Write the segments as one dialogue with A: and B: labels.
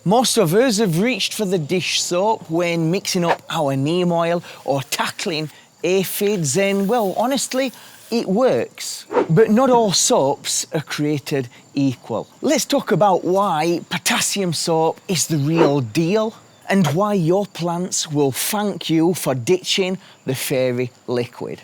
A: Most of us have reached for the dish soap when mixing up our neem oil or tackling aphids, and well, honestly, it works. But not all soaps are created equal. Let's talk about why potassium soap is the real deal and why your plants will thank you for ditching the fairy liquid.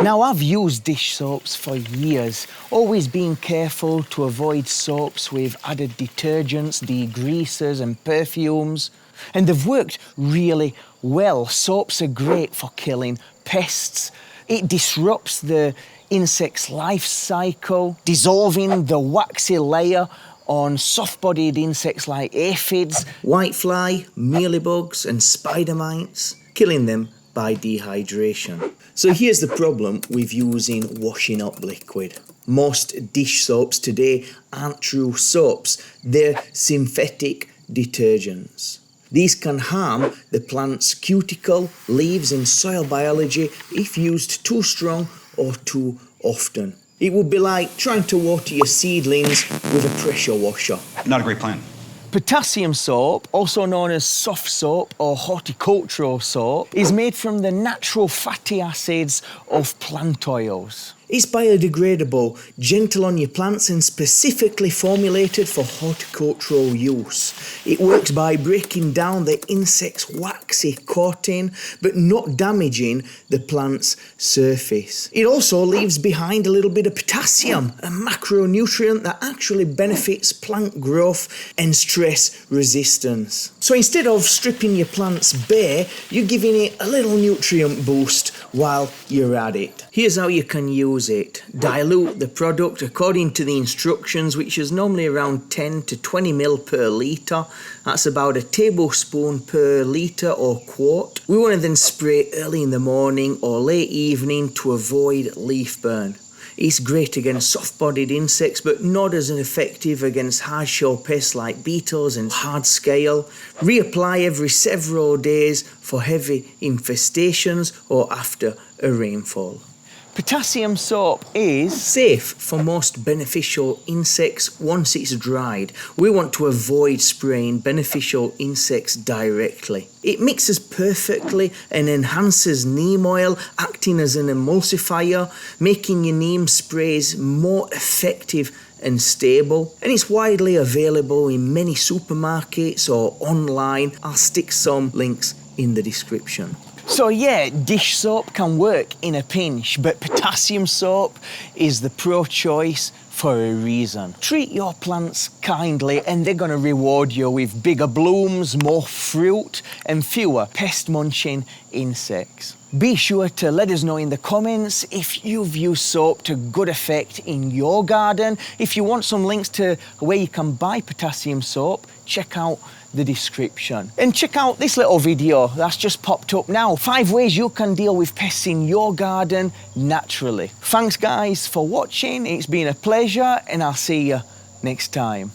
A: Now, I've used dish soaps for years, always being careful to avoid soaps with added detergents, degreasers and perfumes, and they've worked really well. Soaps are great for killing pests. It disrupts the insect's life cycle, dissolving the waxy layer on soft-bodied insects like aphids, whitefly, mealybugs and spider mites, killing them by dehydration. So here's the problem with using washing up liquid. Most dish soaps today aren't true soaps, they're synthetic detergents. These can harm the plant's cuticle, leaves and soil biology if used too strong or too often. It would be like trying to water your seedlings with a pressure washer.
B: Not a great plan.
A: Potassium soap, also known as soft soap or horticultural soap, is made from the natural fatty acids of plant oils. It's biodegradable, gentle on your plants and specifically formulated for horticultural use. It works by breaking down the insect's waxy coating but not damaging the plant's surface. It also leaves behind a little bit of potassium, a macronutrient that actually benefits plant growth and stress resistance. So instead of stripping your plants bare, you're giving it a little nutrient boost while you're at it. Here's how you can use it. Dilute the product according to the instructions, which is normally around 10 to 20 ml per litre. That's about a tablespoon per litre or quart. We want to then spray early in the morning or late evening to avoid leaf burn. It's great against soft-bodied insects, but not as effective against hard-shell pests like beetles and hard-scale. Reapply every several days for heavy infestations or after a rainfall. Potassium soap is safe for most beneficial insects once it's dried. We want to avoid spraying beneficial insects directly. It mixes perfectly and enhances neem oil, acting as an emulsifier, making your neem sprays more effective and stable. And it's widely available in many supermarkets or online. I'll stick some links in the description. So yeah, dish soap can work in a pinch, but potassium soap is the pro choice for a reason. Treat your plants kindly and they're going to reward you with bigger blooms, more fruit and fewer pest-munching insects. Be sure to let us know in the comments if you've used soap to good effect in your garden. If you want some links to where you can buy potassium soap, check out the description. And check out this little video that's just popped up now. 5 ways you can deal with pests in your garden naturally. Thanks guys for watching. It's been a pleasure and I'll see you next time.